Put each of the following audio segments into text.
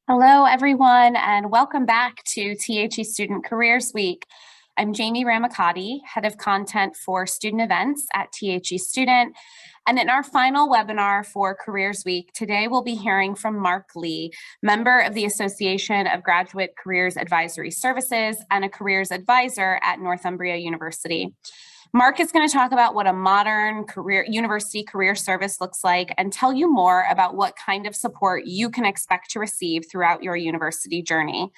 Hello, everyone, and welcome back to THE Student Careers Week. I'm Jamie Ramacati, Head of Content for Student Events at THE Student. And in our final webinar for Careers Week, today we'll be hearing from Mark Lee, member of the Association of Graduate Careers Advisory Services and a careers advisor at Northumbria University. Mark is going to talk about what a modern university career service looks like and tell you more about what kind of support you can expect to receive throughout your university journey.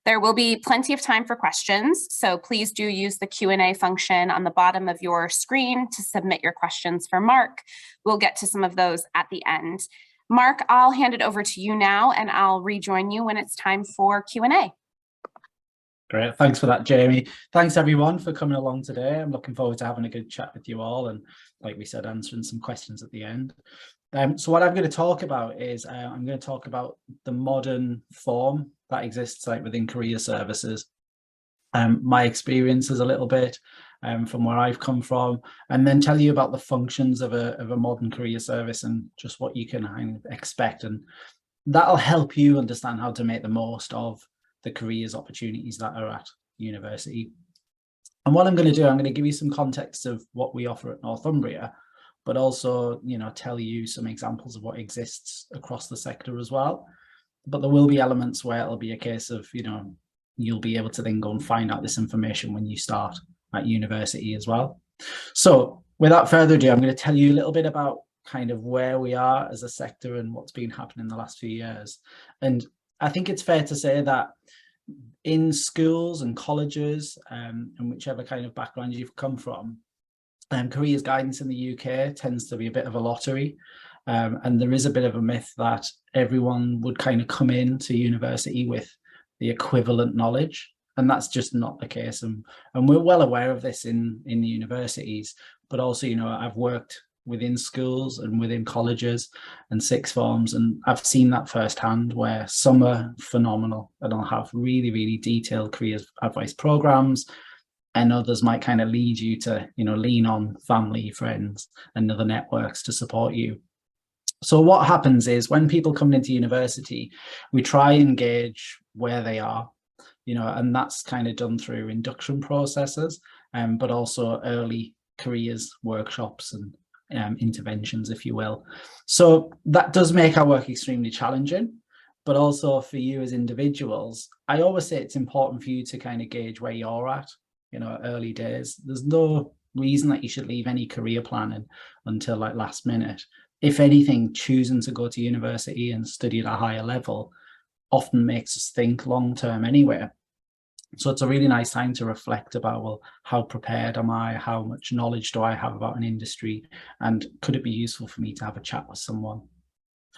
There will be plenty of time for questions, so please do use the Q&A function on the bottom of your screen to submit your questions for Mark. We'll get to some of those at the end. Mark, I'll hand it over to you now, and I'll rejoin you when it's time for Q&A. Great, thanks for that, Jamie. Thanks everyone for coming along today. I'm looking forward to having a good chat with you all and, like we said, answering some questions at the end. So what I'm going to talk about is I'm going to talk about the modern form that exists within career services. My experiences a little bit from where I've come from, and then tell you about the functions of a modern career service and just what you can expect, and that'll help you understand how to make the most of the careers opportunities that are at university. And what I'm going to do, I'm going to give you some context of what we offer at Northumbria, but also, tell you some examples of what exists across the sector as well. But there will be elements where it'll be a case of, you'll be able to then go and find out this information when you start at university as well. So without further ado, I'm going to tell you a little bit about kind of where we are as a sector and what's been happening in the last few years. And I think it's fair to say that in schools and colleges and whichever kind of background you've come from, careers guidance in the UK tends to be a bit of a lottery. And there is a bit of a myth that everyone would kind of come into university with the equivalent knowledge. And that's just not the case. And we're well aware of this in the universities, but also, I've worked within schools and within colleges and sixth forms, and I've seen that firsthand where some are phenomenal and will have really, really detailed careers advice programs, and others might kind of lead you to, lean on family, friends, and other networks to support you. So what happens is when people come into university, we try and gauge where they are, and that's kind of done through induction processes, but also early careers workshops and interventions, if you will. So that does make our work extremely challenging, but also for you as individuals, I always say it's important for you to kind of gauge where you're at, early days. There's no reason that you should leave any career planning until last minute. If anything, choosing to go to university and study at a higher level often makes us think long term anyway. So it's a really nice time to reflect about, well, how prepared am I? How much knowledge do I have about an industry? And could it be useful for me to have a chat with someone?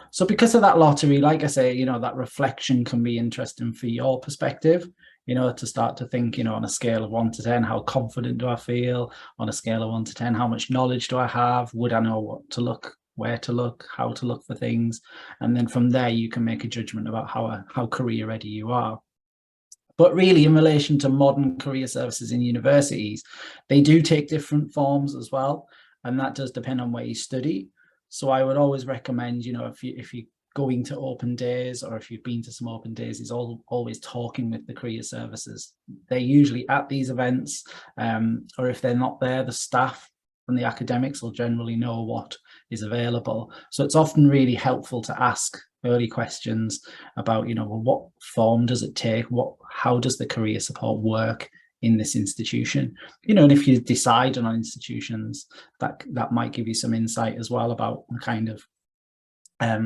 So because of that lottery, like I say, that reflection can be interesting for your perspective, to start to think, on a scale of 1 to 10, how confident do I feel? On a scale of 1 to 10, how much knowledge do I have? Would I know what to look, where to look, how to look for things? And then from there, you can make a judgment about how career ready you are. But really, in relation to modern career services in universities, they do take different forms as well. And that does depend on where you study. So I would always recommend, if you're going to open days, or if you've been to some open days, is always talking with the career services. They're usually at these events, or if they're not there, the staff and the academics will generally know what is available. So it's often really helpful to ask early questions about, well, what form does it take? How does the career support work in this institution? And if you decide on institutions, that might give you some insight as well about the kind of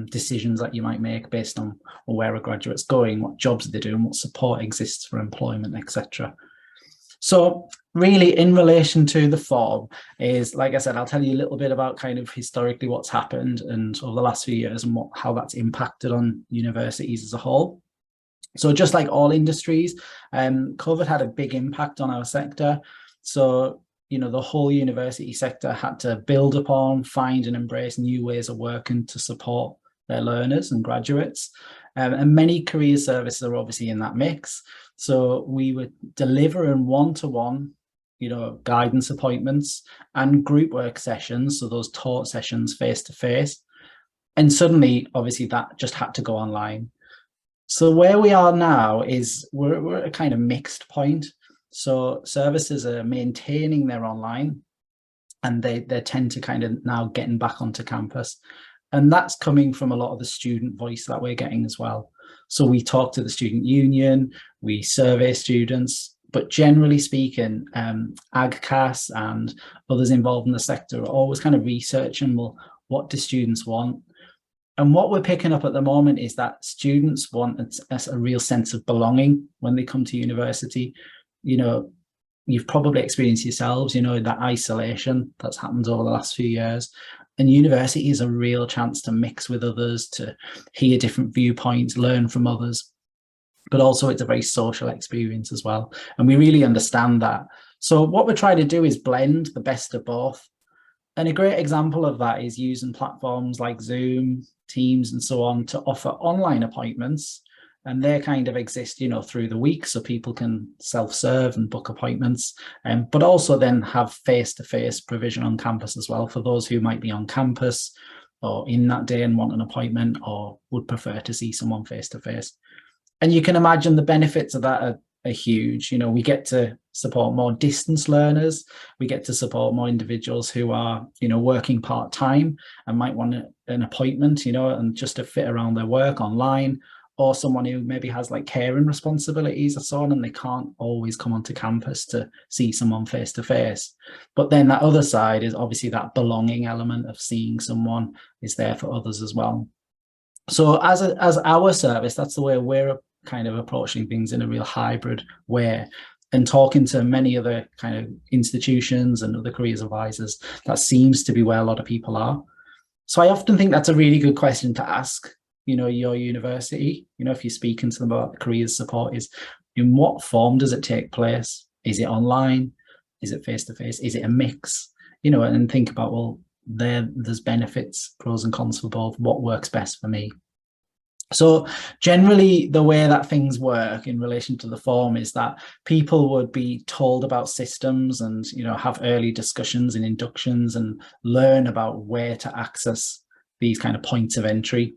decisions that you might make based on where a graduate's going, what jobs they're doing, what support exists for employment, etc. So really, in relation to the form is, like I said, I'll tell you a little bit about kind of historically what's happened and over the last few years and how that's impacted on universities as a whole. So just like all industries, COVID had a big impact on our sector. So, the whole university sector had to build upon, find and embrace new ways of working to support their learners and graduates. And many career services are obviously in that mix. So we were delivering one-to-one, guidance appointments and group work sessions. So those taught sessions face-to-face. And suddenly, obviously, that just had to go online. So where we are now is we're at a kind of mixed point. So services are maintaining their online, and they tend to kind of now getting back onto campus. And that's coming from a lot of the student voice that we're getting as well. So we talk to the student union, we survey students, but generally speaking, AgCAS and others involved in the sector are always kind of researching, well, what do students want? And what we're picking up at the moment is that students want a real sense of belonging when they come to university. You know, you've probably experienced yourselves, you know, that isolation that's happened over the last few years. And university is a real chance to mix with others, to hear different viewpoints, learn from others. But also it's a very social experience as well. And we really understand that. So what we're trying to do is blend the best of both. And a great example of that is using platforms like Zoom, Teams, and so on to offer online appointments. And they kind of exist, you know, through the week, so people can self-serve and book appointments, but also then have face-to-face provision on campus as well for those who might be on campus or in that day and want an appointment or would prefer to see someone face-to-face. And you can imagine the benefits of that are huge. You know, we get to support more distance learners. We get to support more individuals who are, you know, working part-time and might want an appointment, you know, and just to fit around their work online, or someone who maybe has like caring responsibilities or so on, and they can't always come onto campus to see someone face to face. But then that other side is obviously that belonging element of seeing someone is there for others as well. So as our service, that's the way we're kind of approaching things, in a real hybrid way. And talking to many other kind of institutions and other careers advisors, that seems to be where a lot of people are. So I often think that's a really good question to ask, you know, your university, you know, if you're speaking to them about careers support, is in what form does it take place? Is it online? Is it face-to-face? Is it a mix? You know, and think about, well, there's benefits, pros and cons for both. What works best for me? So generally, the way that things work in relation to the form is that people would be told about systems and, you know, have early discussions and inductions and learn about where to access these kind of points of entry.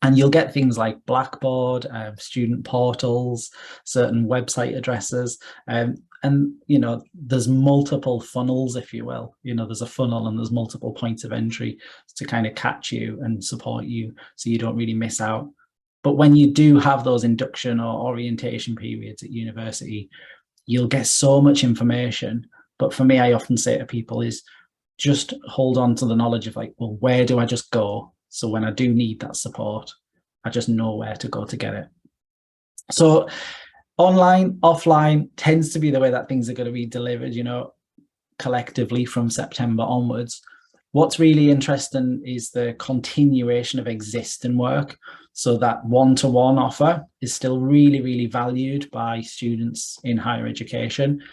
And you'll get things like Blackboard, student portals, certain website addresses, and, you know, there's multiple funnels, if you will. You know, there's a funnel and there's multiple points of entry to kind of catch you and support you so you don't really miss out. But when you do have those induction or orientation periods at university, you'll get so much information. But for me, I often say to people is just hold on to the knowledge of like, well, where do I just go? So when I do need that support, I just know where to go to get it. So online, offline tends to be the way that things are going to be delivered, you know, collectively from September onwards. What's really interesting is the continuation of existing work. So that one-to-one offer is still really, really valued by students in higher education.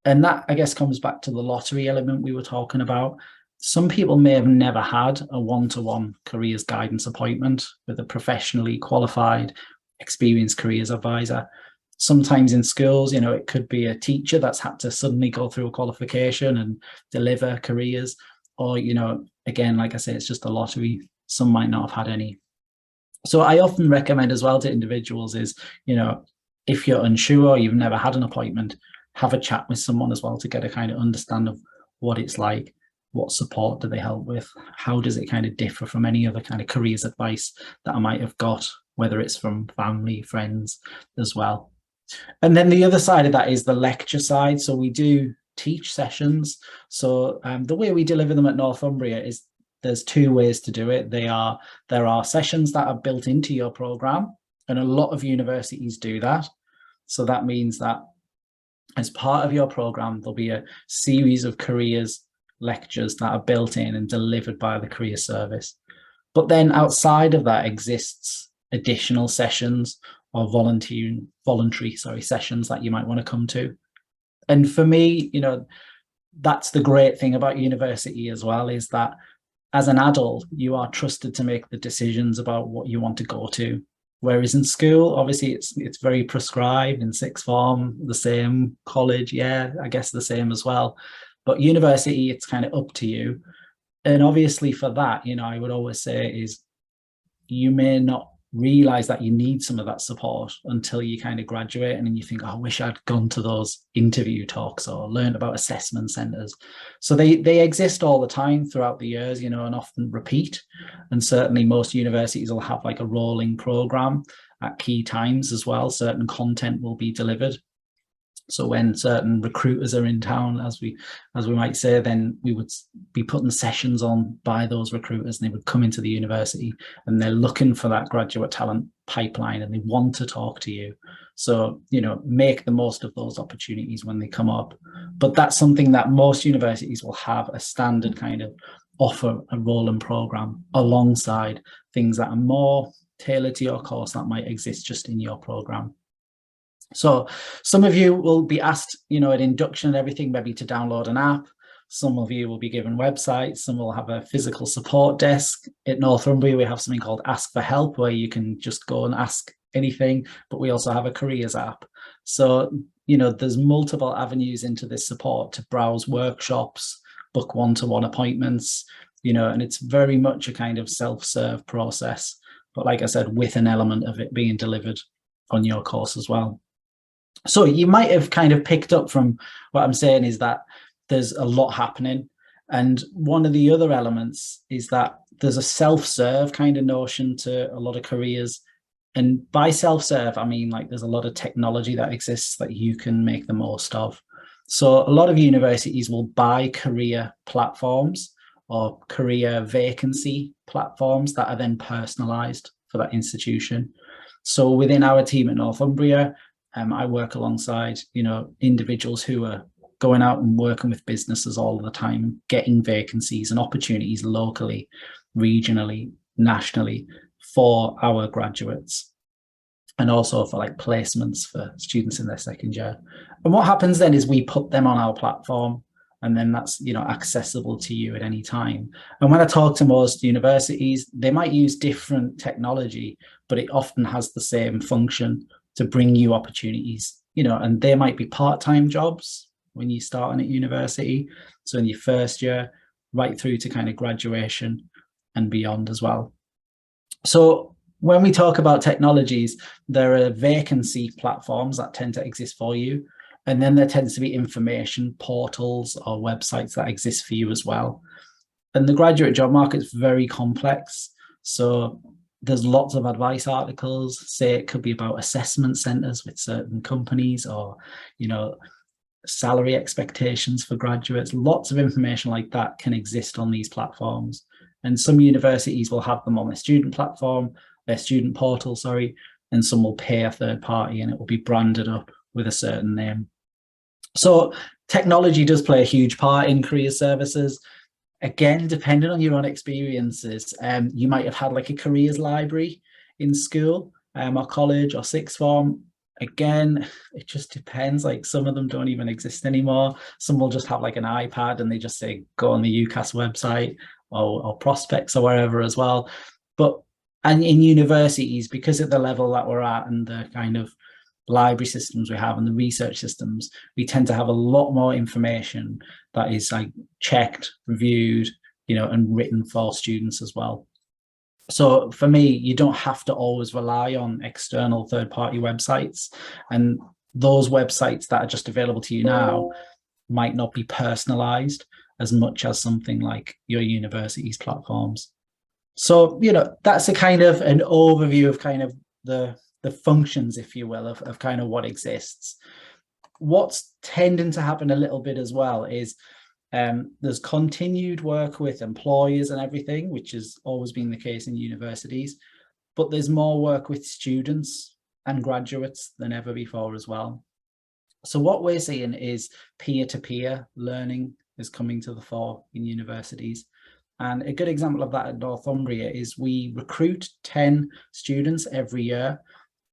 And that, I guess, comes back to the lottery element we were talking about. Some people may have never had a one-to-one careers guidance appointment with a professionally qualified, experienced careers advisor. Sometimes in schools, you know, it could be a teacher that's had to suddenly go through a qualification and deliver careers. Or, you know, again, like I say, it's just a lottery. Some might not have had any. So I often recommend as well to individuals is, you know, if you're unsure, you've never had an appointment, have a chat with someone as well to get a kind of understand of what it's like. What support do they help with? How does it kind of differ from any other kind of careers advice that I might have got, whether it's from family, friends as well? And then the other side of that is the lecture side. So we do teach sessions. So the way we deliver them at Northumbria is there's two ways to do it. There are sessions that are built into your program, and a lot of universities do that. So that means that as part of your program, there'll be a series of careers lectures that are built in and delivered by the career service. But then outside of that exists additional sessions or voluntary sessions that you might want to come to. And for me, you know, that's the great thing about university as well, is that as an adult, you are trusted to make the decisions about what you want to go to. Whereas in school, obviously, it's very prescribed. In sixth form, the same. College, yeah, I guess the same as well. But university, it's kind of up to you. And obviously for that, you know, I would always say is you may not realize that you need some of that support until you kind of graduate, and then you think, oh, I wish I'd gone to those interview talks or learned about assessment centers. So they exist all the time throughout the years, and often repeat. And certainly most universities will have like a rolling program at key times as well. Certain content will be delivered. So when certain recruiters are in town, as we might say, then we would be putting sessions on by those recruiters, and they would come into the university and they're looking for that graduate talent pipeline and they want to talk to you. So, make the most of those opportunities when they come up. But that's something that most universities will have a standard kind of offer a rolling program alongside things that are more tailored to your course that might exist just in your program. So some of you will be asked, at induction and everything, maybe to download an app. Some of you will be given websites. Some will have a physical support desk. At Northumbria, we have something called Ask for Help, where you can just go and ask anything, but we also have a careers app. So, there's multiple avenues into this support to browse workshops, book one-to-one appointments, and it's very much a kind of self-serve process. But like I said, with an element of it being delivered on your course as well. So you might have kind of picked up from what I'm saying is that there's a lot happening. And one of the other elements is that there's a self-serve kind of notion to a lot of careers. And by self-serve, I mean, like, there's a lot of technology that exists that you can make the most of. So a lot of universities will buy career platforms or career vacancy platforms that are then personalized for that institution. So within our team at Northumbria, I work alongside, individuals who are going out and working with businesses all the time, getting vacancies and opportunities locally, regionally, nationally for our graduates, and also for like placements for students in their second year. And what happens then is we put them on our platform, and then that's, accessible to you at any time. And when I talk to most universities, they might use different technology, but it often has the same function to bring you opportunities, and they might be part-time jobs when you start at university. So in your first year, right through to kind of graduation and beyond as well. So when we talk about technologies, there are vacancy platforms that tend to exist for you. And then there tends to be information portals or websites that exist for you as well. And the graduate job market is very complex. So there's lots of advice articles. Say it could be about assessment centers with certain companies, or, salary expectations for graduates. Lots of information like that can exist on these platforms. And some universities will have them on their student platform, their student portal, and some will pay a third party and it will be branded up with a certain name. So technology does play a huge part in career services. Again, depending on your own experiences, you might have had like a careers library in school or college or sixth form. Again, it just depends. Like, some of them don't even exist anymore. Some will just have like an iPad and they just say, go on the UCAS website or Prospects or wherever as well. And in universities, because of the level that we're at and the kind of library systems we have and the research systems, we tend to have a lot more information that is like checked, reviewed, and written for students as well. So for me, you don't have to always rely on external third-party websites, and those websites that are just available to you now might not be personalized as much as something like your university's platforms. So, that's a kind of an overview of kind of the functions, if you will, of kind of what exists. What's tending to happen a little bit as well is there's continued work with employers and everything, which has always been the case in universities, but there's more work with students and graduates than ever before as well. So what we're seeing is peer-to-peer learning is coming to the fore in universities. And a good example of that at Northumbria is we recruit 10 students every year,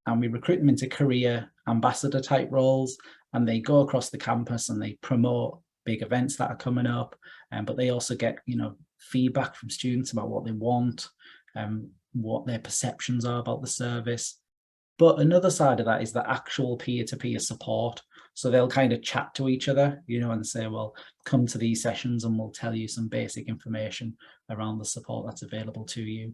and we recruit them into career ambassador type roles, and they go across the campus and they promote big events that are coming up. But they also get, feedback from students about what they want, what their perceptions are about the service. But another side of that is the actual peer-to-peer support. So they'll kind of chat to each other, and say, well, come to these sessions and we'll tell you some basic information around the support that's available to you.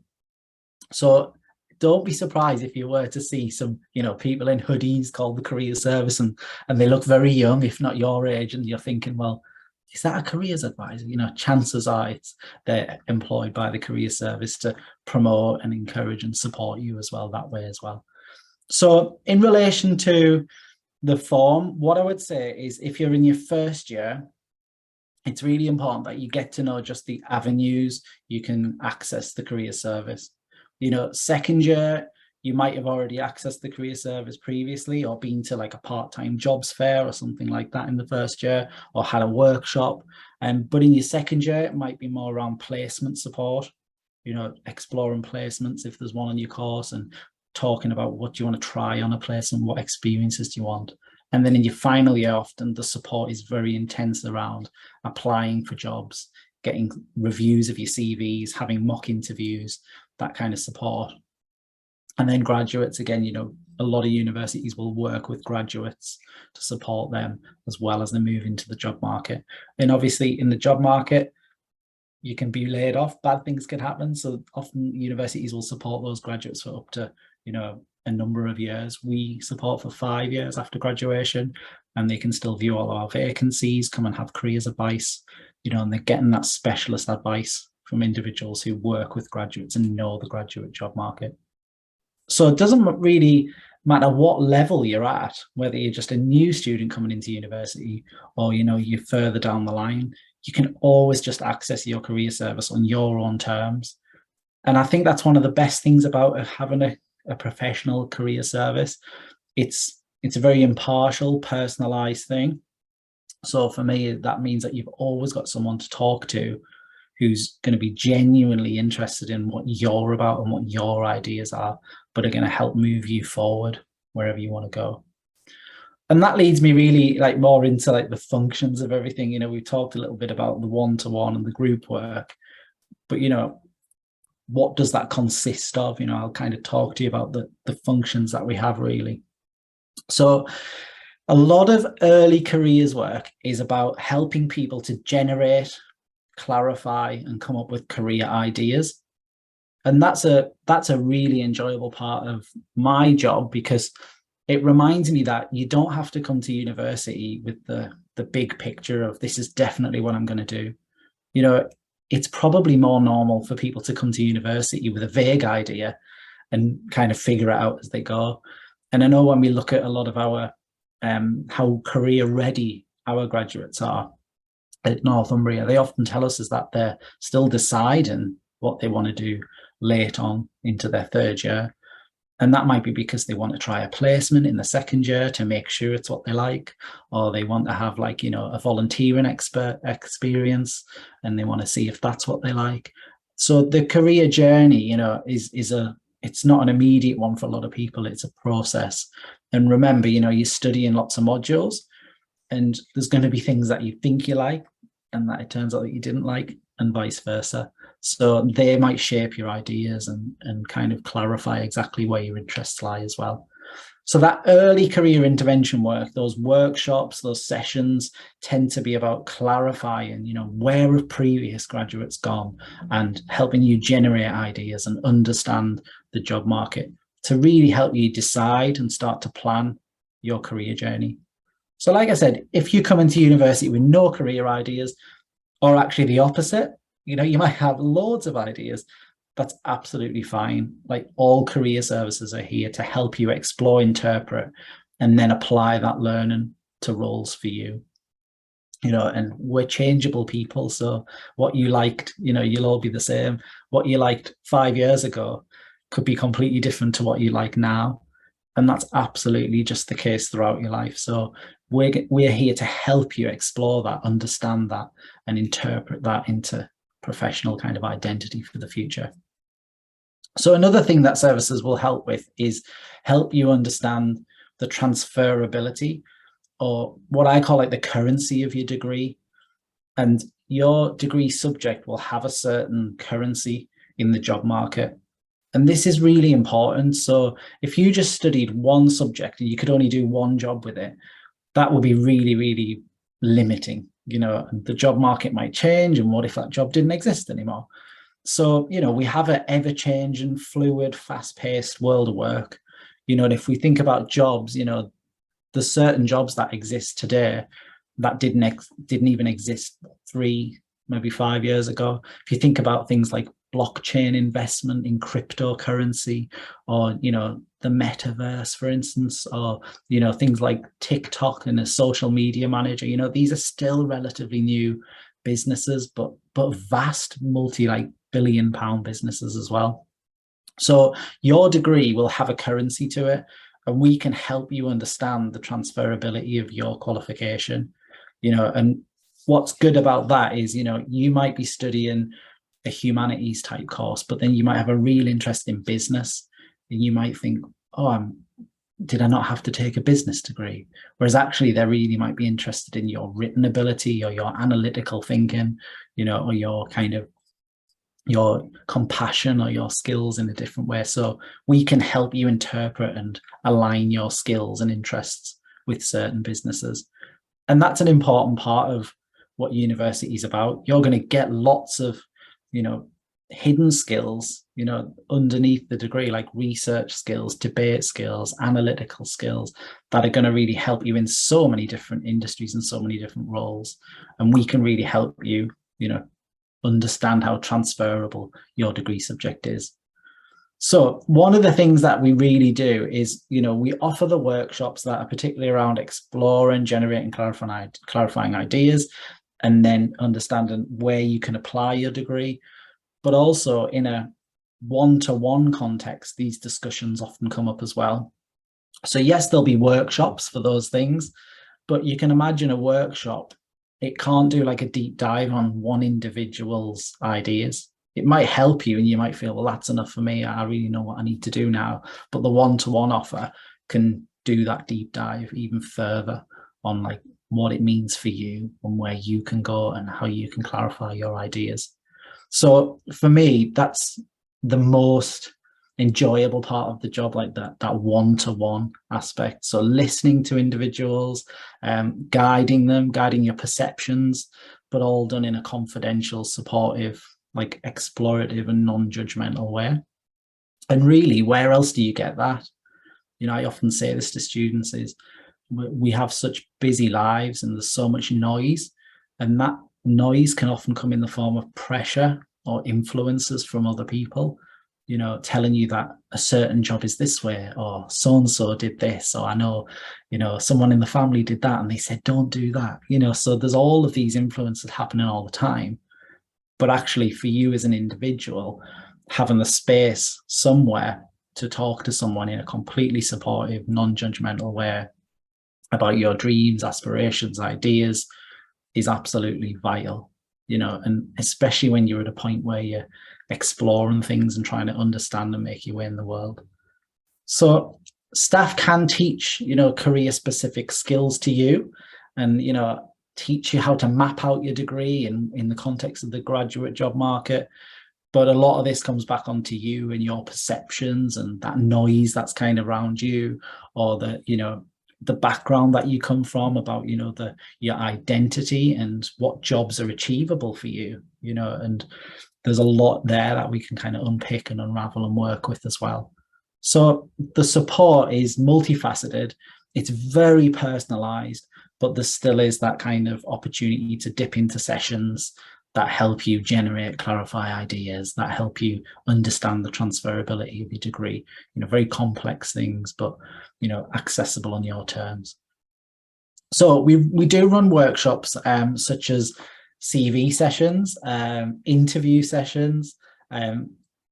So don't be surprised if you were to see some, people in hoodies called the career service, and they look very young, if not your age, and you're thinking, well, is that a careers advisor? Chances are they're employed by the career service to promote and encourage and support you as well that way as well. So in relation to the form, what I would say is, if you're in your first year, it's really important that you get to know just the avenues you can access the career service. Second year, you might have already accessed the career service previously, or been to like a part-time jobs fair or something like that in the first year, or had a workshop. But in your second year, it might be more around placement support, exploring placements if there's one on your course, and talking about what do you want to try on a placement, what experiences do you want. And then in your final year, often the support is very intense around applying for jobs, getting reviews of your CVs, having mock interviews, that kind of support. And then graduates, again, a lot of universities will work with graduates to support them as well as they move into the job market. And obviously in the job market, you can be laid off, bad things can happen. So often universities will support those graduates for up to, a number of years. We support for 5 years after graduation, and they can still view all our vacancies, come and have careers advice, and they're getting that specialist advice from individuals who work with graduates and know the graduate job market. So it doesn't really matter what level you're at, whether you're just a new student coming into university or, you're further down the line, you can always just access your career service on your own terms. And I think that's one of the best things about having a professional career service. It's a very impartial, personalized thing. So for me, that means that you've always got someone to talk to who's going to be genuinely interested in what you're about and what your ideas are, but are going to help move you forward wherever you want to go. And that leads me really more into the functions of everything. We talked a little bit about the one-to-one and the group work, but what does that consist of? I'll kind of talk to you about the functions that we have really. So a lot of early careers work is about helping people to generate, clarify, and come up with career ideas. And that's a really enjoyable part of my job, because it reminds me that you don't have to come to university with the big picture of this is definitely what I'm going to do. It's probably more normal for people to come to university with a vague idea and kind of figure it out as they go. And I know when we look at a lot of our how career ready our graduates are at Northumbria, they often tell us is that they're still deciding what they want to do late on into their third year. And that might be because they want to try a placement in the second year to make sure it's what they like, or they want to have a volunteering experience and they want to see if that's what they like. So the career journey, it's not an immediate one for a lot of people. It's a process. And remember, you're studying lots of modules, and there's going to be things that you think you like and that it turns out that you didn't like, and vice versa. So they might shape your ideas and kind of clarify exactly where your interests lie as well. So that early career intervention work, those workshops, those sessions tend to be about clarifying, where have previous graduates gone, and helping you generate ideas and understand the job market to really help you decide and start to plan your career journey. So like I said, if you come into university with no career ideas, or actually the opposite, you might have loads of ideas, that's absolutely fine. All career services are here to help you explore, interpret, and then apply that learning to roles for you. And we're changeable people. So what you liked, you'll all be the same. What you liked 5 years ago could be completely different to what you like now. And that's absolutely just the case throughout your life. So we're here to help you explore that, understand that, and interpret that into professional kind of identity for the future. So another thing that services will help with is help you understand the transferability, or what I call the currency of your degree. And your degree subject will have a certain currency in the job market. And this is really important. So if you just studied one subject and you could only do one job with it, that would be really, really limiting. And the job market might change. And what if that job didn't exist anymore? So, we have an ever-changing, fluid, fast-paced world of work. And if we think about jobs, there's certain jobs that exist today that didn't even exist 3, maybe 5 years ago. If you think about things like blockchain investment in cryptocurrency, or the metaverse, for instance, or things like TikTok and a social media manager, these are still relatively new businesses, but vast multi-billion-pound businesses as well. So your degree will have a currency to it, and we can help you understand the transferability of your qualification. And what's good about that is, you might be studying a humanities type course, but then you might have a real interest in business, and you might think, oh, did I not have to take a business degree? Whereas actually they really might be interested in your written ability or your analytical thinking, or your kind of your compassion or your skills in a different way. So we can help you interpret and align your skills and interests with certain businesses. And that's an important part of what university is about. You're going to get lots of, hidden skills, underneath the degree, like research skills, debate skills, analytical skills, that are going to really help you in so many different industries and so many different roles. And we can really help you, understand how transferable your degree subject is. So one of the things that we really do is, we offer the workshops that are particularly around exploring, generating, clarifying ideas, and then understanding where you can apply your degree. But also in a one-to-one context, these discussions often come up as well. So yes, there'll be workshops for those things, but you can imagine a workshop, it can't do like a deep dive on one individual's ideas. It might help you and you might feel, well, that's enough for me. I really know what I need to do now. But the one-to-one offer can do that deep dive even further on like what it means for you and where you can go and how you can clarify your ideas. So for me, that's the most enjoyable part of the job, like that one-to-one aspect. So listening to individuals, guiding them, guiding your perceptions, but all done in a confidential, supportive, like explorative and non-judgmental way. And really, where else do you get that? I often say this to students is we have such busy lives and there's so much noise, and that noise can often come in the form of pressure or influences from other people, telling you that a certain job is this way, or so-and-so did this, or I know, someone in the family did that and they said, don't do that, so there's all of these influences happening all the time. But actually for you as an individual, having the space somewhere to talk to someone in a completely supportive, non-judgmental way about your dreams, aspirations, ideas is absolutely vital, and especially when you're at a point where you're exploring things and trying to understand and make your way in the world. So staff can teach, career specific skills to you, and, teach you how to map out your degree in the context of the graduate job market. But a lot of this comes back onto you and your perceptions and that noise that's kind of around you, or the background that you come from, about your identity and what jobs are achievable for you, and there's a lot there that we can kind of unpick and unravel and work with as well. So the support is multifaceted, it's very personalized, but there still is that kind of opportunity to dip into sessions that help you generate, clarify ideas, that help you understand the transferability of your degree, very complex things, but, accessible on your terms. So we do run workshops such as CV sessions, interview sessions.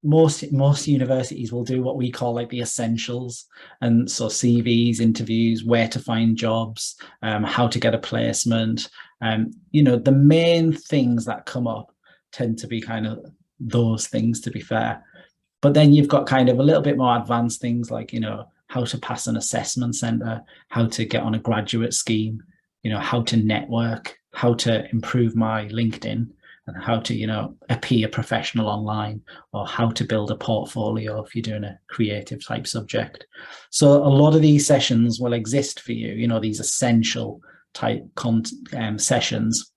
Most universities will do what we call like the essentials, and so CVs, interviews, where to find jobs, how to get a placement. The main things that come up tend to be kind of those things, to be fair. But then you've got kind of a little bit more advanced things like, how to pass an assessment center, how to get on a graduate scheme, how to network, how to improve my LinkedIn, and how to, appear professional online, or how to build a portfolio if you're doing a creative type subject. So a lot of these sessions will exist for you, these essential type sessions.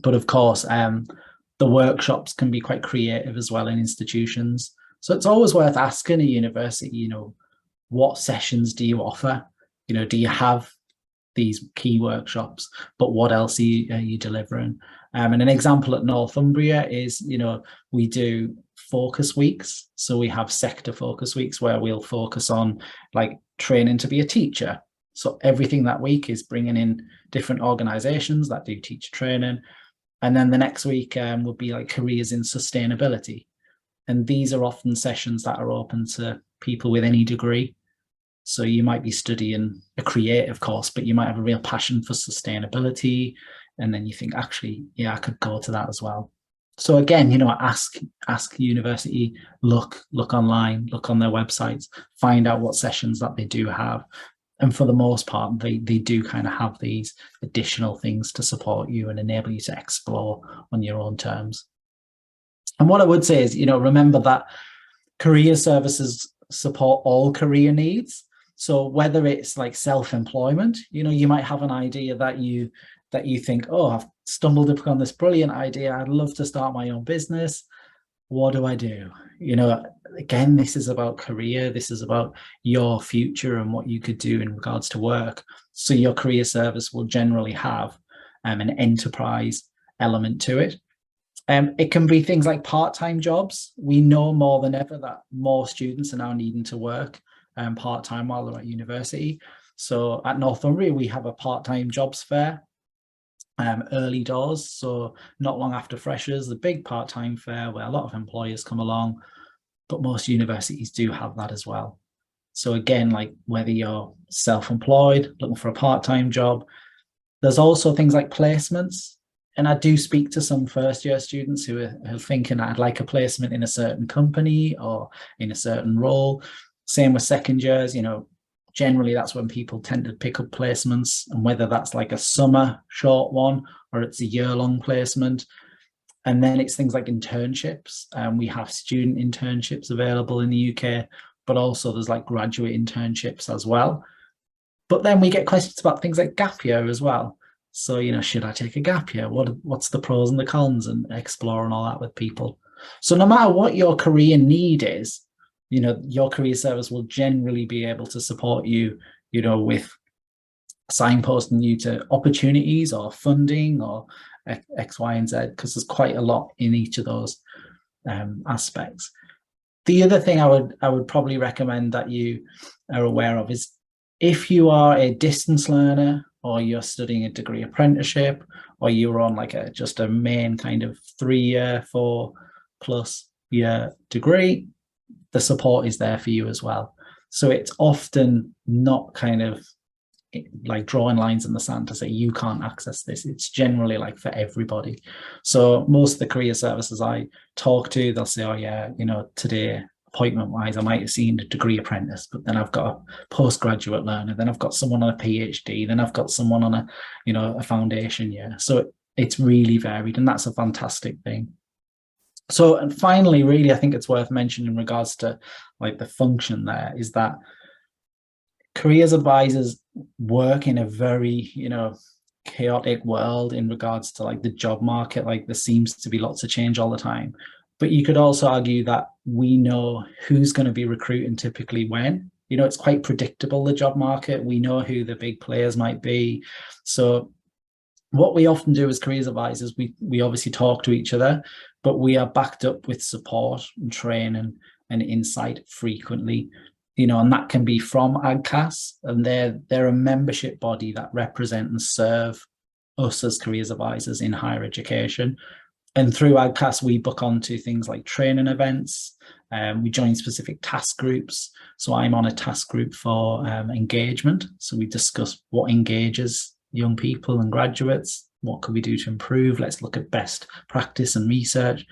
But of course, The workshops can be quite creative as well in institutions. So it's always worth asking a university, what sessions do you offer? Do you have these key workshops, but what else are you delivering? And an example at Northumbria is, we do focus weeks. So we have sector focus weeks where we'll focus on like training to be a teacher. So everything that week is bringing in different organizations that do teacher training. And then the next week will be like careers in sustainability. And these are often sessions that are open to people with any degree. So you might be studying a creative course, but you might have a real passion for sustainability. And then you think, actually, yeah, I could go to that as well. So again, ask university, look online, look on their websites, find out what sessions that they do have. And for the most part, they do kind of have these additional things to support you and enable you to explore on your own terms. And what I would say is, remember that career services support all career needs. So whether it's like self-employment, you might have an idea that you think, oh, I've stumbled upon this brilliant idea. I'd love to start my own business. What do I do? Again, this is about career. This is about your future and what you could do in regards to work. So your career service will generally have an enterprise element to it. It can be things like part-time jobs. We know more than ever that more students are now needing to work part-time while they're at university. So at Northumbria, we have a part-time jobs fair, early doors. So not long after freshers, the big part-time fair where a lot of employers come along, but most universities do have that as well. So again, like whether you're self-employed, looking for a part-time job, there's also things like placements. And I do speak to some first-year students who are thinking I'd like a placement in a certain company or in a certain role. Same with second years, generally that's when people tend to pick up placements, and whether that's like a summer short one or it's a year-long placement. And then it's things like internships. We have student internships available in the UK, but also there's like graduate internships as well. But then we get questions about things like gap year as well. So, should I take a gap year? What's the pros and the cons, and exploring all that with people. So no matter what your career need is, your career service will generally be able to support you, with signposting you to opportunities or funding or X, Y, and Z, because there's quite a lot in each of those aspects. The other thing I would probably recommend that you are aware of is if you are a distance learner, or you're studying a degree apprenticeship, or you're on like just a main kind of 3-year, 4+ year degree, the support is there for you as well. So it's often not kind of like drawing lines in the sand to say you can't access this. It's generally like for everybody. So most of the career services I talk to, they'll say, oh yeah, today appointment wise, I might have seen a degree apprentice, but then I've got a postgraduate learner, then I've got someone on a PhD, then I've got someone on a foundation year. So it's really varied, and that's a fantastic thing. So, and finally, really, I think it's worth mentioning in regards to like the function there is that careers advisors work in a very, chaotic world in regards to like the job market. Like there seems to be lots of change all the time. But you could also argue that we know who's going to be recruiting typically when. It's quite predictable, the job market. We know who the big players might be. So what we often do as careers advisors, we obviously talk to each other, but we are backed up with support and training and insight frequently. And that can be from AGCAS, and they're a membership body that represent and serve us as careers advisors in higher education. And through AGCAS, we book onto things like training events. We join specific task groups. So I'm on a task group for engagement. So we discuss what engages young people and graduates. What could we do to improve? Let's look at best practice and research.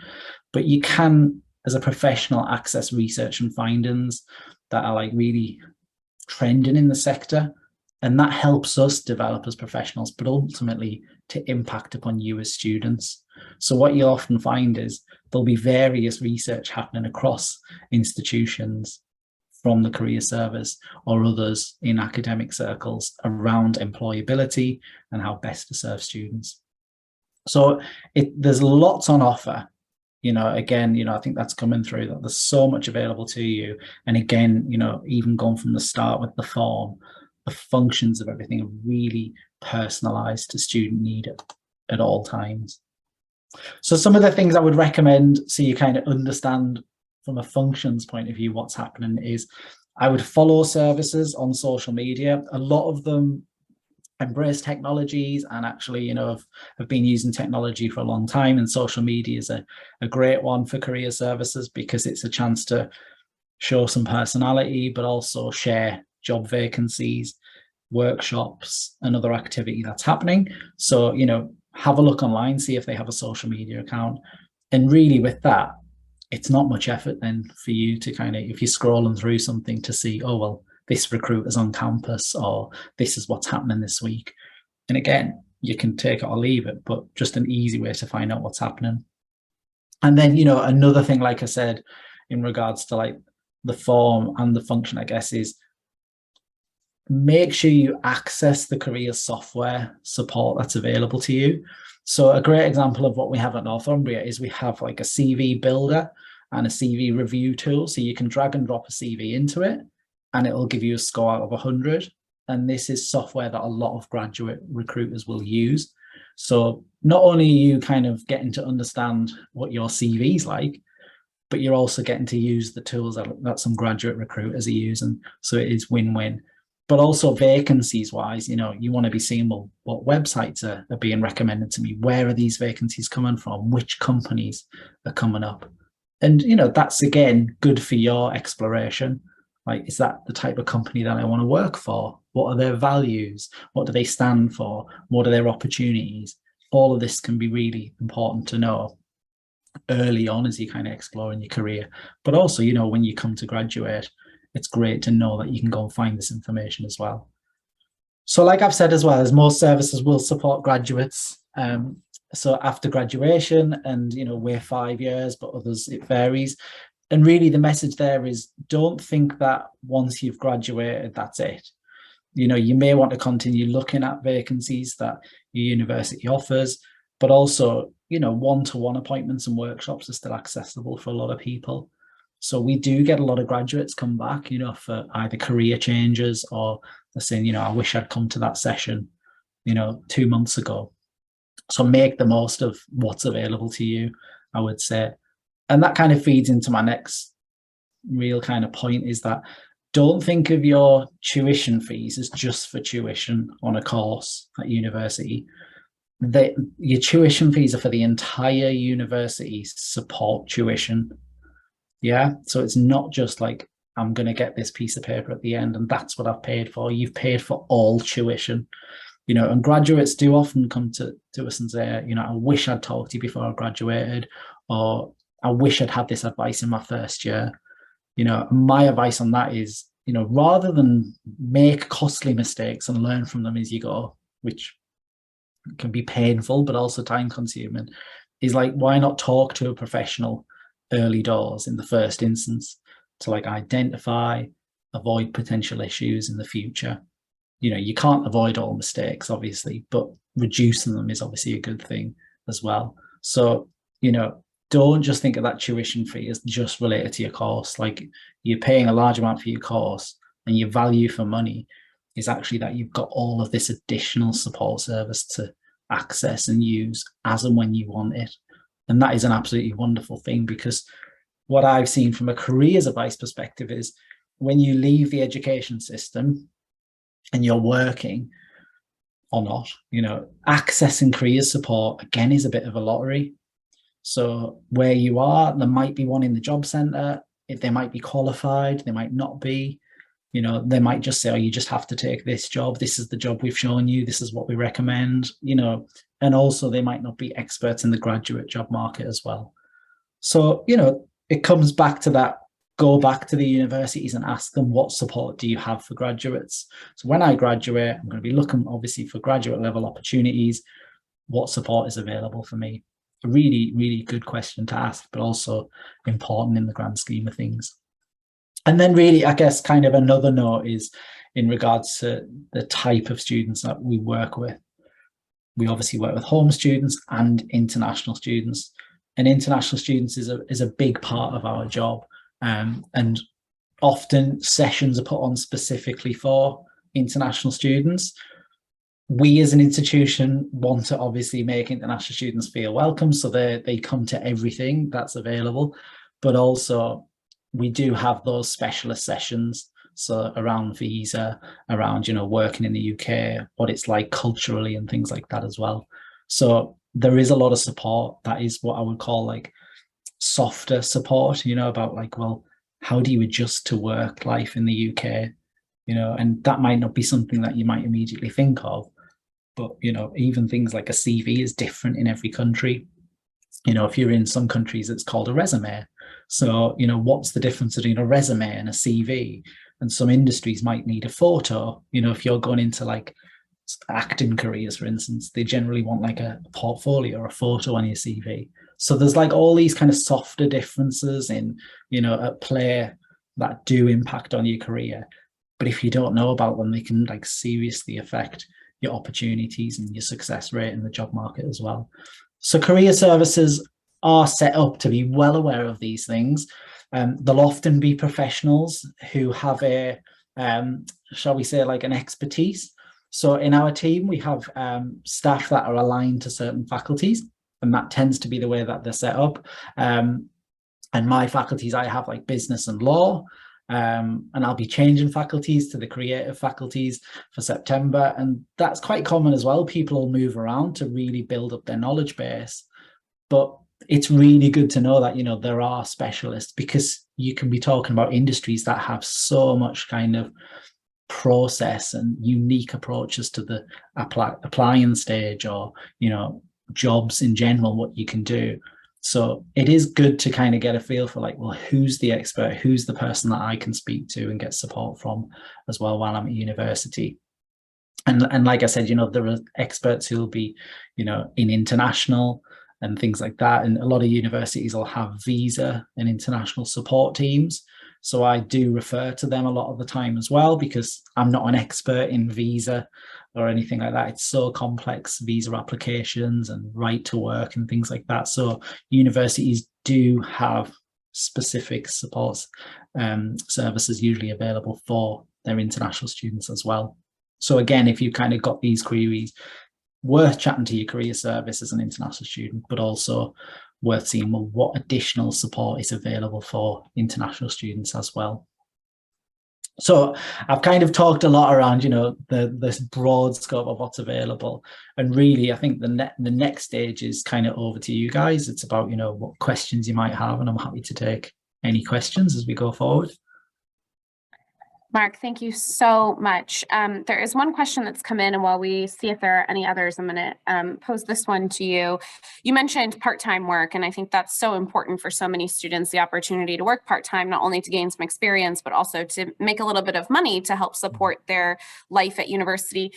But you can, as a professional, access research and findings that are like really trending in the sector. And that helps us develop as professionals, but ultimately to impact upon you as students. So what you'll often find is there'll be various research happening across institutions from the career service or others in academic circles around employability and how best to serve students. So there's lots on offer. Again, I think that's coming through, that there's so much available to you. And again, even going from the start with the form, the functions of everything are really personalized to student need at all times. So some of the things I would recommend, so you kind of understand from a functions point of view what's happening, is I would follow services on social media. A lot of them embrace technologies and actually, have been using technology for a long time, and social media is a great one for career services because it's a chance to show some personality, but also share job vacancies, workshops, and other activity that's happening. So, have a look online, see if they have a social media account. And really with that, it's not much effort then for you to kind of, if you're scrolling through something, to see, oh, well, this recruiter's on campus, or this is what's happening this week. And again, you can take it or leave it, but just an easy way to find out what's happening. And then, another thing, like I said, in regards to like the form and the function, I guess, is make sure you access the career software support that's available to you. So a great example of what we have at Northumbria is we have like a CV builder and a CV review tool. So you can drag and drop a CV into it and it'll give you a score out of 100. And this is software that a lot of graduate recruiters will use. So not only are you kind of getting to understand what your CV is like, but you're also getting to use the tools that some graduate recruiters are using. So it is win-win. But also vacancies wise, you want to be seeing, well, what websites are being recommended to me? Where are these vacancies coming from? Which companies are coming up? And, that's, again, good for your exploration. Like, is that the type of company that I want to work for? What are their values? What do they stand for? What are their opportunities? All of this can be really important to know early on as you kind of explore in your career. But also, when you come to graduate, it's great to know that you can go and find this information as well. So like I've said as well, as most services will support graduates. So after graduation, and we're 5 years, but others it varies. And really the message there is, don't think that once you've graduated, that's it. You may want to continue looking at vacancies that your university offers, but also, one-to-one appointments and workshops are still accessible for a lot of people. So we do get a lot of graduates come back, for either career changes, or they're saying, I wish I'd come to that session, 2 months ago. So make the most of what's available to you, I would say. And that kind of feeds into my next real kind of point, is that don't think of your tuition fees as just for tuition on a course at university. Your tuition fees are for the entire university's support tuition. Yeah, so it's not just like, I'm going to get this piece of paper at the end and that's what I've paid for. You've paid for all tuition, and graduates do often come to us and say, I wish I'd talked to you before I graduated, or I wish I'd had this advice in my first year. My advice on that is, rather than make costly mistakes and learn from them as you go, which can be painful, but also time consuming, is like, why not talk to a professional early doors in the first instance to like identify, avoid potential issues in the future. You can't avoid all mistakes, obviously, but reducing them is obviously a good thing as well. So, don't just think of that tuition fee as just related to your course. Like, you're paying a large amount for your course, and your value for money is actually that you've got all of this additional support service to access and use as and when you want it. And that is an absolutely wonderful thing, because what I've seen from a careers advice perspective is, when you leave the education system and you're working or not, accessing careers support again is a bit of a lottery. So where you are, there might be one in the job centre. If they might be qualified, they might not be. They might just say, oh, you just have to take this job. This is the job we've shown you. This is what we recommend, and also they might not be experts in the graduate job market as well. So, it comes back to that. Go back to the universities and ask them, what support do you have for graduates? So when I graduate, I'm going to be looking obviously for graduate level opportunities. What support is available for me? A really, really good question to ask, but also important in the grand scheme of things. And then really, I guess, kind of another note is in regards to the type of students that we work with. We obviously work with home students and international students. And international students is a big part of our job. And often sessions are put on specifically for international students. We as an institution want to obviously make international students feel welcome, so they come to everything that's available, but also we do have those specialist sessions, so around visa, around, you know, working in the UK, what it's like culturally and things like that as well. So there is a lot of support that is what I would call like softer support, you know, about like, well, how do you adjust to work life in the UK, you know, and that might not be something that you might immediately think of. But, you know, even things like a CV is different in every country. You know, if you're in some countries, it's called a resume. So, you know, what's the difference between a resume and a CV? And some industries might need a photo. You know, if you're going into like acting careers, for instance, they generally want like a portfolio or a photo on your CV. So there's like all these kind of softer differences in, you know, at play that do impact on your career. But if you don't know about them, they can like seriously affect your opportunities and your success rate in the job market as well. So career services are set up to be well aware of these things. They'll often be professionals who have a, shall we say, like an expertise. So in our team, we have staff that are aligned to certain faculties, and that tends to be the way that they're set up. And my faculties, I have like business and law. And I'll be changing faculties to the creative faculties for September. And that's quite common as well. People will move around to really build up their knowledge base. But it's really good to know that, you know, there are specialists, because you can be talking about industries that have so much kind of process and unique approaches to the applying stage, or, you know, jobs in general, what you can do. So it is good to kind of get a feel for like, well, who's the expert, who's the person that I can speak to and get support from as well while I'm at university. And like I said, you know, there are experts who'll be, you know, in international and things like that. And a lot of universities will have visa and international support teams. So I do refer to them a lot of the time as well, because I'm not an expert in visa or anything like that. It's so complex, visa applications and right to work and things like that. So universities do have specific supports services usually available for their international students as well. So again, if you've kind of got these queries, worth chatting to your career service as an international student, but also worth seeing, well, what additional support is available for international students as well. So I've kind of talked a lot around, you know, this broad scope of what's available. And really, I think the next stage is kind of over to you guys. It's about, you know, what questions you might have, and I'm happy to take any questions as we go forward. Mark, thank you so much. There is one question that's come in, and while we see if there are any others, I'm going to pose this one to you. You mentioned part-time work, and I think that's so important for so many students, the opportunity to work part-time, not only to gain some experience, but also to make a little bit of money to help support their life at university.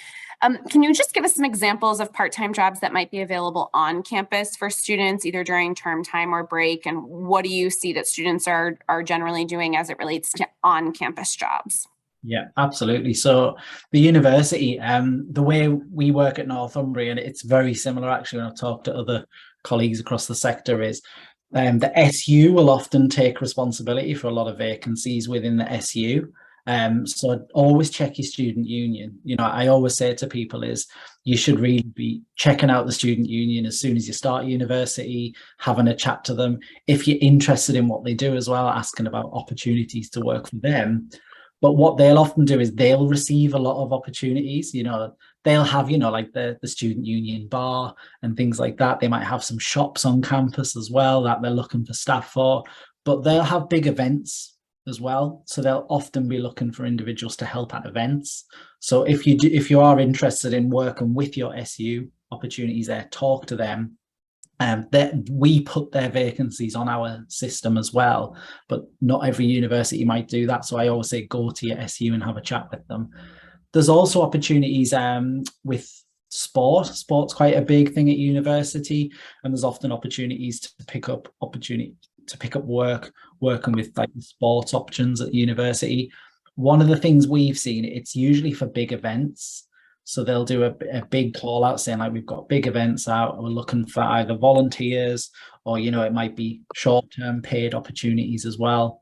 Can you just give us some examples of part-time jobs that might be available on campus for students, either during term time or break? And what do you see that students are generally doing as it relates to on-campus jobs? Yeah, absolutely. So the university, the way we work at Northumbria, and it's very similar actually when I've talked to other colleagues across the sector, is the SU will often take responsibility for a lot of vacancies within the SU. So always check your student union. You know, I always say to people is you should really be checking out the student union as soon as you start university, having a chat to them. If you're interested in what they do as well, asking about opportunities to work for them. But what they'll often do is they'll receive a lot of opportunities. You know, they'll have, you know, like the student union bar and things like that. They might have some shops on campus as well that they're looking for staff for, but they'll have big events as well. So they'll often be looking for individuals to help at events. So if you are interested in working with your SU opportunities there, talk to them. We put their vacancies on our system as well, but not every university might do that. So I always say go to your SU and have a chat with them. There's also opportunities with sport. Sport's quite a big thing at university, and there's often opportunities to pick up work working with like sports options at university. One of the things we've seen, it's usually for big events. So they'll do a big call out saying like, we've got big events out, we're looking for either volunteers or, it might be short-term paid opportunities as well.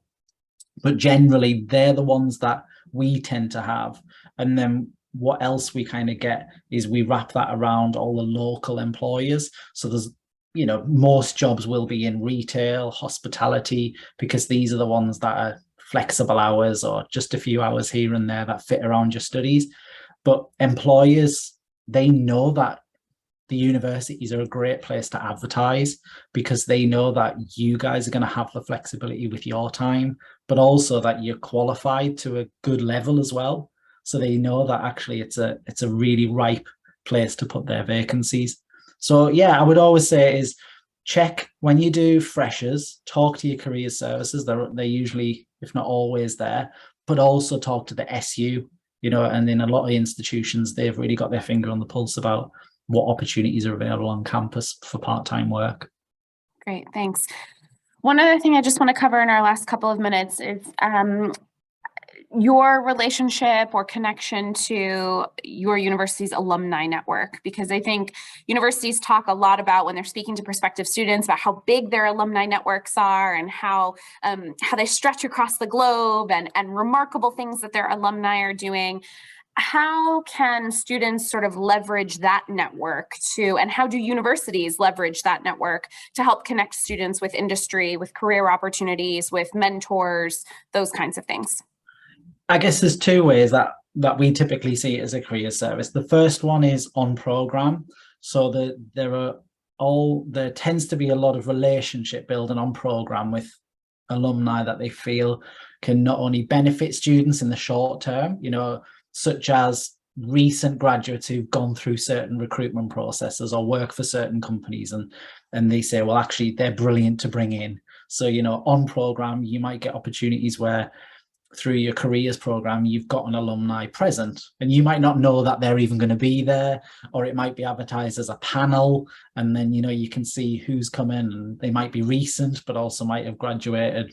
But generally they're the ones that we tend to have. And then what else we kind of get is we wrap that around all the local employers. So there's, most jobs will be in retail, hospitality, because these are the ones that are flexible hours or just a few hours here and there that fit around your studies. But employers, they know that the universities are a great place to advertise because they know that you guys are going to have the flexibility with your time, but also that you're qualified to a good level as well. So they know that actually it's a really ripe place to put their vacancies. So yeah, I would always say is check when you do freshers, talk to your career services. They're usually, if not always there, but also talk to the SU, and in a lot of institutions, they've really got their finger on the pulse about what opportunities are available on campus for part-time work. Great, thanks. One other thing I just want to cover in our last couple of minutes is your relationship or connection to your university's alumni network, because I think universities talk a lot about when they're speaking to prospective students about how big their alumni networks are and how they stretch across the globe and remarkable things that their alumni are doing. How can students sort of leverage that network and how do universities leverage that network to help connect students with industry, with career opportunities, with mentors, those kinds of things? I guess there's two ways that we typically see it as a career service. The first one is on program. So there tends to be a lot of relationship building on program with alumni that they feel can not only benefit students in the short term, such as recent graduates who've gone through certain recruitment processes or work for certain companies, and they say, well, actually, they're brilliant to bring in. So, on program, you might get opportunities where through your careers program, you've got an alumni present and you might not know that they're even going to be there, or it might be advertised as a panel. And then, you can see who's come in and they might be recent, but also might have graduated,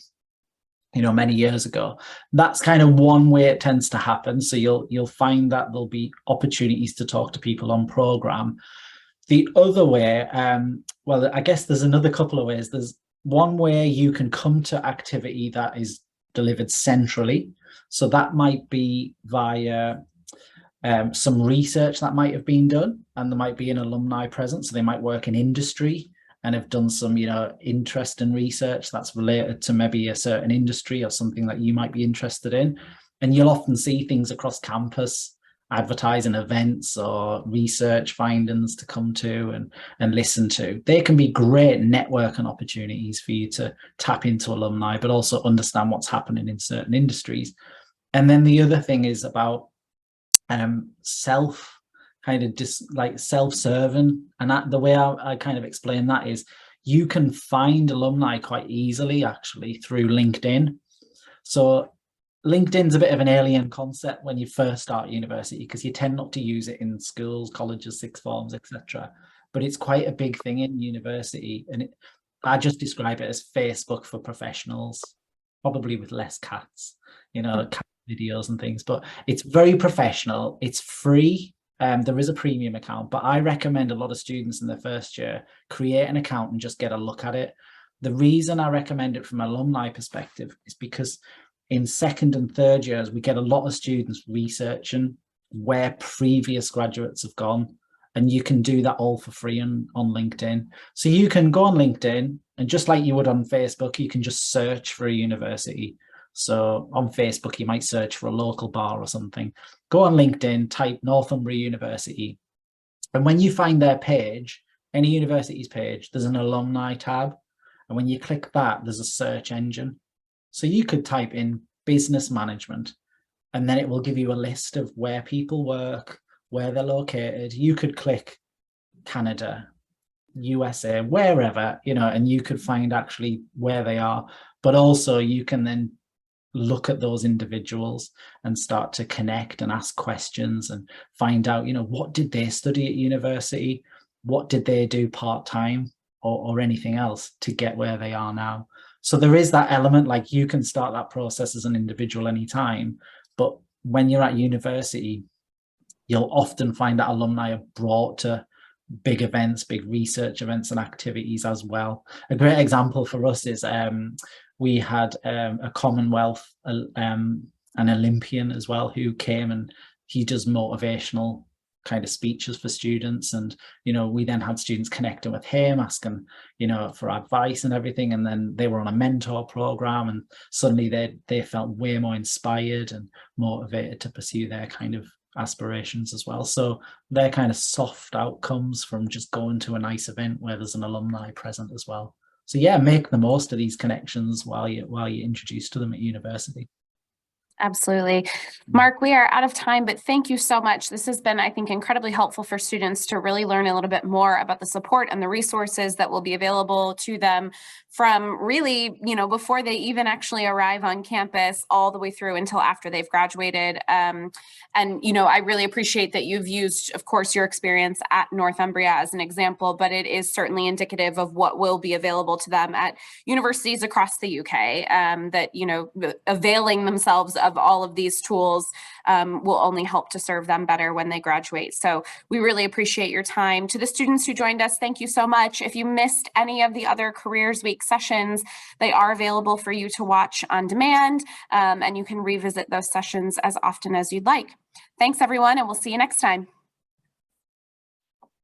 many years ago. That's kind of one way it tends to happen. So you'll find that there'll be opportunities to talk to people on program. The other way, well, I guess there's another couple of ways. There's one way you can come to activity that is delivered centrally. So that might be via some research that might have been done, and there might be an alumni present. So they might work in industry and have done some, interest in research that's related to maybe a certain industry or something that you might be interested in. And you'll often see things across campus advertising events or research findings to come to and listen to. They can be great networking opportunities for you to tap into alumni, but also understand what's happening in certain industries. And then the other thing is about self-serving. And that the way I kind of explain that is you can find alumni quite easily actually through LinkedIn. So LinkedIn's a bit of an alien concept when you first start university because you tend not to use it in schools, colleges, sixth forms, etc. But it's quite a big thing in university, and I just describe it as Facebook for professionals, probably with less cats, cat videos and things. But it's very professional. It's free. There is a premium account, but I recommend a lot of students in their first year create an account and just get a look at it. The reason I recommend it from an alumni perspective is because in second and third years, we get a lot of students researching where previous graduates have gone. And you can do that all for free on LinkedIn. So you can go on LinkedIn, and just like you would on Facebook, you can just search for a university. So on Facebook, you might search for a local bar or something. Go on LinkedIn, type Northumbria University. And when you find their page, any university's page, there's an alumni tab. And when you click that, there's a search engine. So you could type in business management, and then it will give you a list of where people work, where they're located. You could click Canada, USA, wherever, and you could find actually where they are. But also you can then look at those individuals and start to connect and ask questions and find out, what did they study at university? What did they do part-time or anything else to get where they are now? So there is that element, like you can start that process as an individual anytime, but when you're at university, you'll often find that alumni are brought to big events, big research events and activities as well. A great example for us is we had a Commonwealth, an Olympian as well, who came, and he does motivational kind of speeches for students. And, you know, we then had students connecting with him, asking, you know, for advice and everything. And then they were on a mentor program, and suddenly they felt way more inspired and motivated to pursue their kind of aspirations as well. So they're kind of soft outcomes from just going to a nice event where there's an alumni present as well. So yeah, make the most of these connections while you're introduced to them at university. Absolutely. Mark, we are out of time, but thank you so much. This has been, I think, incredibly helpful for students to really learn a little bit more about the support and the resources that will be available to them from really, you know, before they even actually arrive on campus all the way through until after they've graduated. And, you know, I really appreciate that you've used, of course, your experience at Northumbria as an example, but it is certainly indicative of what will be available to them at universities across the UK, that, you know, availing themselves of all of these tools will only help to serve them better when they graduate. So we really appreciate your time. To the students who joined us, thank you so much. If you missed any of the other Careers Week sessions, they are available for you to watch on demand, and you can revisit those sessions as often as you'd like. Thanks, everyone, and we'll see you next time.